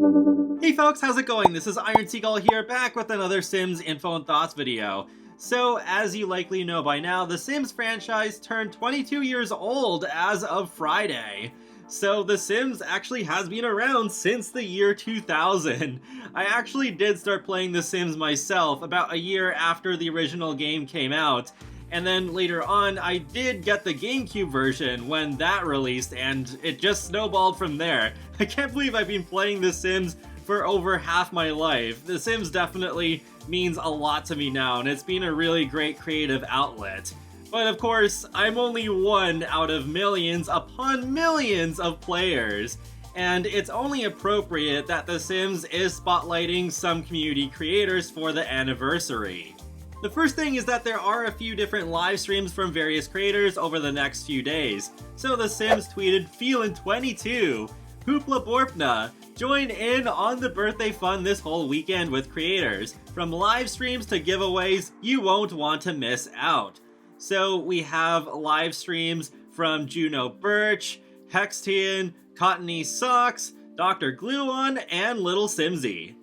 Hey folks, how's it going? This is Iron Seagull here, back with another Sims Info and Thoughts video. So, as you likely know by now, the Sims franchise turned 22 years old as of Friday. So The Sims actually has been around since the year 2000. I actually did start playing The Sims myself about a year after the original game came out. And then later on, I did get the GameCube version when that released, and it just snowballed from there. I can't believe I've been playing The Sims for over half my life. The Sims definitely means a lot to me now, and it's been a really great creative outlet. But of course, I'm only one out of millions upon millions of players, and it's only appropriate that The Sims is spotlighting some community creators for the anniversary. The first thing is that there are a few different live streams from various creators over the next few days. So The Sims tweeted, "Feelin' 22, Hoopla Borpna, join in on the birthday fun this whole weekend with creators. From live streams to giveaways, you won't want to miss out." So we have live streams from Juno Birch, Hextian, Cottony Socks, Dr. Gluon, and Little Simsy.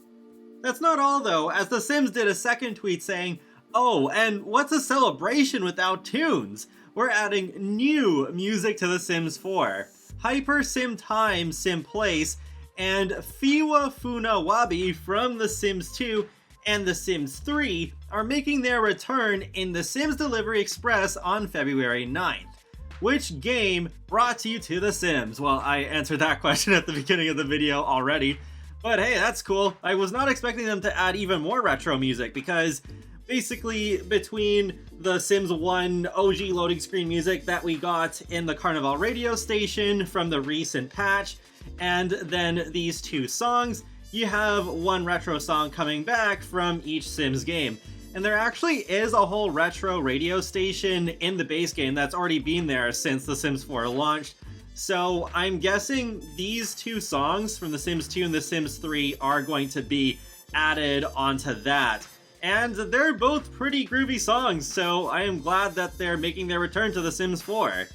That's not all though, as The Sims did a second tweet saying, "Oh, and what's a celebration without tunes? We're adding new music to The Sims 4. Hyper Sim Time, Sim Place, and Fiwa Funa Wabi from The Sims 2 and The Sims 3 are making their return in The Sims Delivery Express on February 9th. Which game brought you to The Sims?" Well, I answered that question at the beginning of the video already, but hey, that's cool. I was not expecting them to add even more retro music because basically between the Sims 1 OG loading screen music that we got in the Carnival radio station from the recent patch, and then these two songs, you have one retro song coming back from each Sims game. And there actually is a whole retro radio station in the base game that's already been there since The Sims 4 launched. So I'm guessing these two songs from The Sims 2 and The Sims 3 are going to be added onto that. And they're both pretty groovy songs, so I am glad that they're making their return to The Sims 4.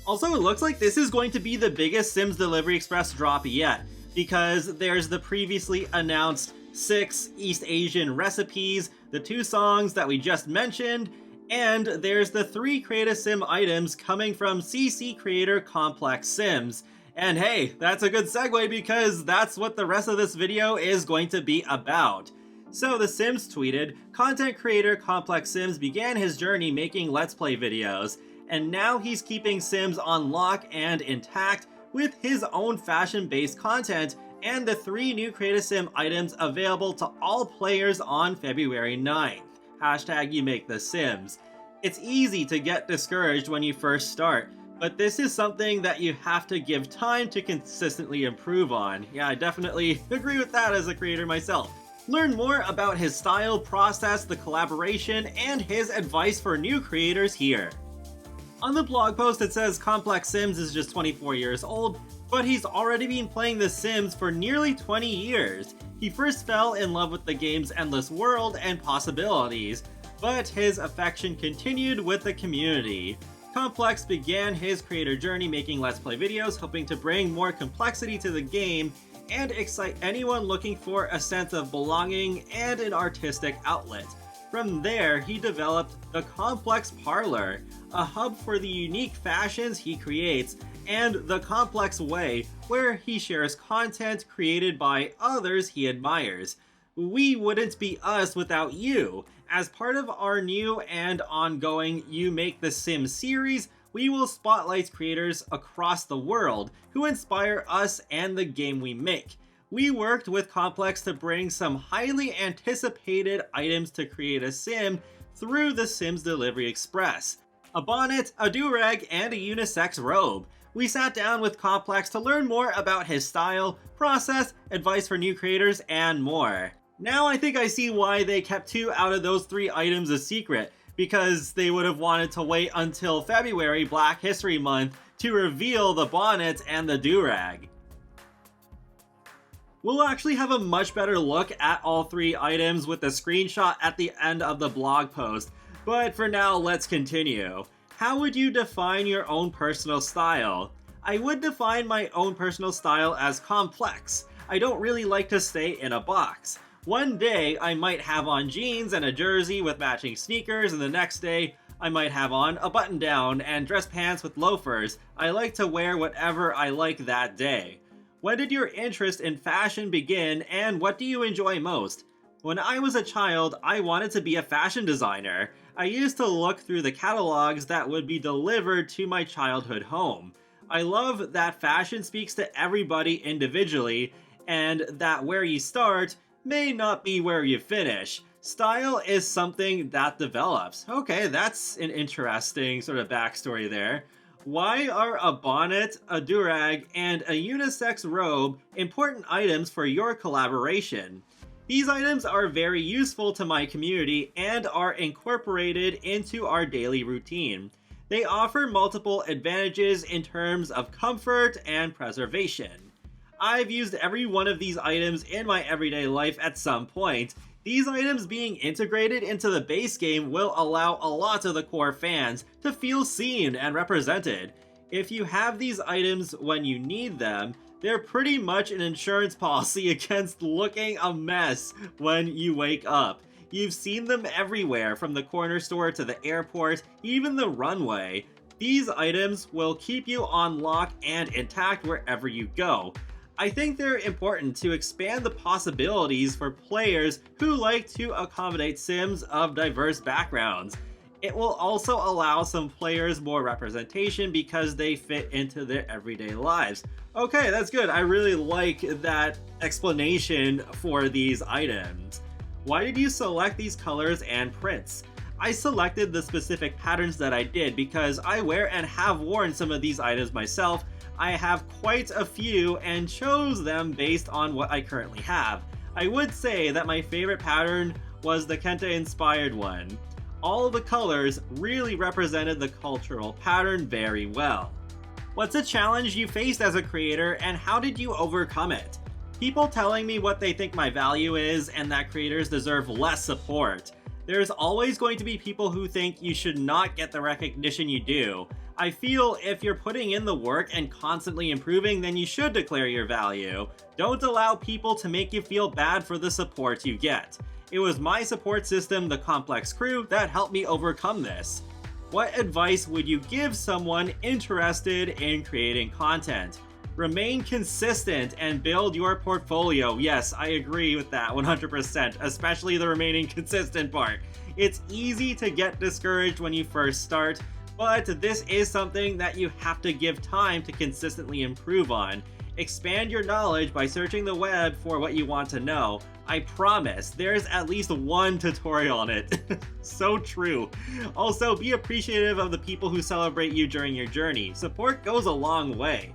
Also, it looks like this is going to be the biggest Sims Delivery Express drop yet, because there's the previously announced 6 East Asian recipes, the 2 songs that we just mentioned, and there's the 3 Create Sim items coming from CC creator Complex Sims. And hey, that's a good segue because that's what the rest of this video is going to be about. So The Sims tweeted, "Content creator Complex Sims began his journey making Let's Play videos, and now he's keeping Sims on lock and intact with his own fashion-based content and the 3 new Create Sim items available to all players on February 9th. Hashtag you make the Sims. It's easy to get discouraged when you first start, but this is something that you have to give time to consistently improve on." Yeah, I definitely agree with that as a creator myself. Learn more about his style, process, the collaboration, and his advice for new creators here. On the blog post it says Complex Sims is just 24 years old, but he's already been playing The Sims for nearly 20 years. He first fell in love with the game's endless world and possibilities, but his affection continued with the community. Complex began his creator journey making Let's Play videos, hoping to bring more complexity to the game and excite anyone looking for a sense of belonging and an artistic outlet. From there, he developed the Complex Parlor, a hub for the unique fashions he creates, and the Complex Way, where he shares content created by others he admires. We wouldn't be us without you. As part of our new and ongoing You Make the Sims series, we will spotlight creators across the world who inspire us and the game we make. We worked with Complex to bring some highly anticipated items to Create a Sim through the Sims Delivery Express. A bonnet, a do-rag, and a unisex robe. We sat down with Complex to learn more about his style, process, advice for new creators, and more. Now I think I see why they kept 2 out of those 3 items a secret, because they would have wanted to wait until February, Black History Month, to reveal the bonnet and the do-rag. We'll actually have a much better look at all 3 items with the screenshot at the end of the blog post, but for now let's continue. How would you define your own personal style? I would define my own personal style as complex. I don't really like to stay in a box. One day I might have on jeans and a jersey with matching sneakers, and the next day I might have on a button down and dress pants with loafers. I like to wear whatever I like that day. When did your interest in fashion begin, and what do you enjoy most? When I was a child, I wanted to be a fashion designer. I used to look through the catalogs that would be delivered to my childhood home. I love that fashion speaks to everybody individually, and that where you start may not be where you finish. Style is something that develops. Okay, that's an interesting sort of backstory there. Why are a bonnet, a durag, and a unisex robe important items for your collaboration? These items are very useful to my community and are incorporated into our daily routine. They offer multiple advantages in terms of comfort and preservation. I've used every one of these items in my everyday life at some point. These items being integrated into the base game will allow a lot of the core fans to feel seen and represented. If you have these items when you need them, they're pretty much an insurance policy against looking a mess when you wake up. You've seen them everywhere, from the corner store to the airport, even the runway. These items will keep you on lock and intact wherever you go. I think they're important to expand the possibilities for players who like to accommodate Sims of diverse backgrounds. It will also allow some players more representation because they fit into their everyday lives. Okay, that's good. I really like that explanation for these items. Why did you select these colors and prints? I selected the specific patterns that I did because I wear and have worn some of these items myself. I have quite a few and chose them based on what I currently have. I would say that my favorite pattern was the Kenta-inspired one. All the colors really represented the cultural pattern very well. What's a challenge you faced as a creator, and how did you overcome it? People telling me what they think my value is and that creators deserve less support. There's always going to be people who think you should not get the recognition you do. I feel if you're putting in the work and constantly improving, then you should declare your value. Don't allow people to make you feel bad for the support you get. It was my support system, the Complex Crew, that helped me overcome this. What advice would you give someone interested in creating content? Remain consistent and build your portfolio. Yes, I agree with that 100%, especially the remaining consistent part. It's easy to get discouraged when you first start, but this is something that you have to give time to consistently improve on. Expand your knowledge by searching the web for what you want to know. I promise, there's at least one tutorial on it. So true. Also, be appreciative of the people who celebrate you during your journey. Support goes a long way.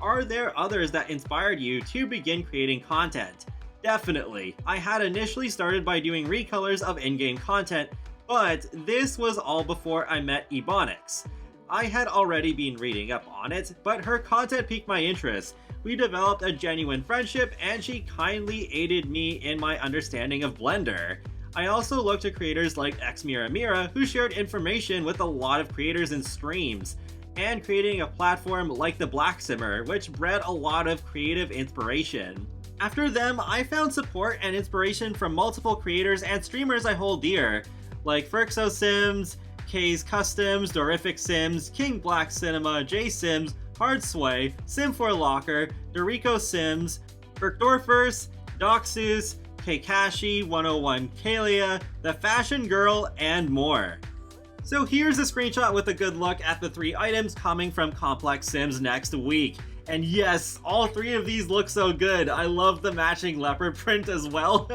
Are there others that inspired you to begin creating content? Definitely. I had initially started by doing recolors of in-game content, but this was all before I met Ebonics. I had already been reading up on it, but her content piqued my interest. We developed a genuine friendship, and she kindly aided me in my understanding of Blender. I also looked to creators like xMira, who shared information with a lot of creators in streams, and creating a platform like the Black Simmer, which bred a lot of creative inspiration. After them, I found support and inspiration from multiple creators and streamers I hold dear, like Ferxo Sims, K's Customs, Dorific Sims, King Black Cinema, J Sims, Hard Sway, Sim4Locker, Dorico Sims, Bergdorfers, Doxus, Kakashi, 101 Kalia, The Fashion Girl, and more. So here's a screenshot with a good look at the 3 items coming from Complex Sims next week. And yes, all 3 of these look so good. I love the matching leopard print as well.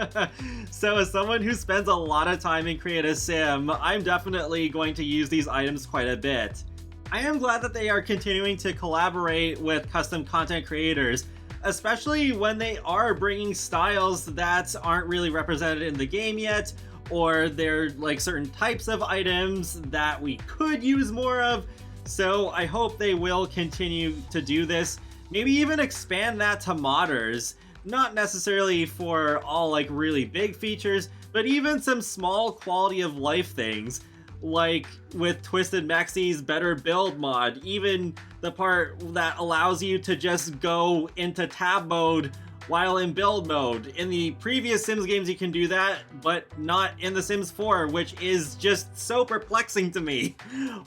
So as someone who spends a lot of time in Create a Sim, I'm definitely going to use these items quite a bit. I am glad that they are continuing to collaborate with custom content creators, especially when they are bringing styles that aren't really represented in the game yet, or they're like certain types of items that we could use more of. So I hope they will continue to do this. Maybe even expand that to modders. Not necessarily for all like really big features, but even some small quality of life things. Like with Twisted Mexi's Better Build mod, even the part that allows you to just go into tab mode while in build mode. In the previous Sims games you can do that, but not in The Sims 4, which is just so perplexing to me.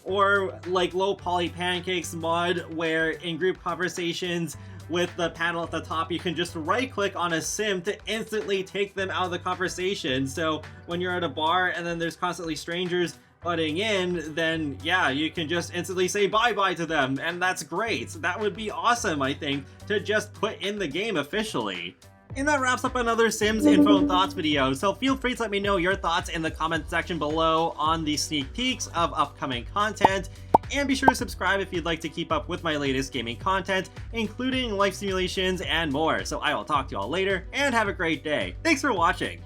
Or like Low Poly Pancakes mod, where in group conversations with the panel at the top, you can just right click on a sim to instantly take them out of the conversation. So when you're at a bar and then there's constantly strangers butting in, then yeah, you can just instantly say bye-bye to them, and that's great. That would be awesome, I think, to just put in the game officially. And that wraps up another Sims info and thoughts video, so feel free to let me know your thoughts in the comment section below on the sneak peeks of upcoming content, and be sure to subscribe if you'd like to keep up with my latest gaming content, including life simulations and more. So I will talk to you all later, and have a great day. Thanks for watching!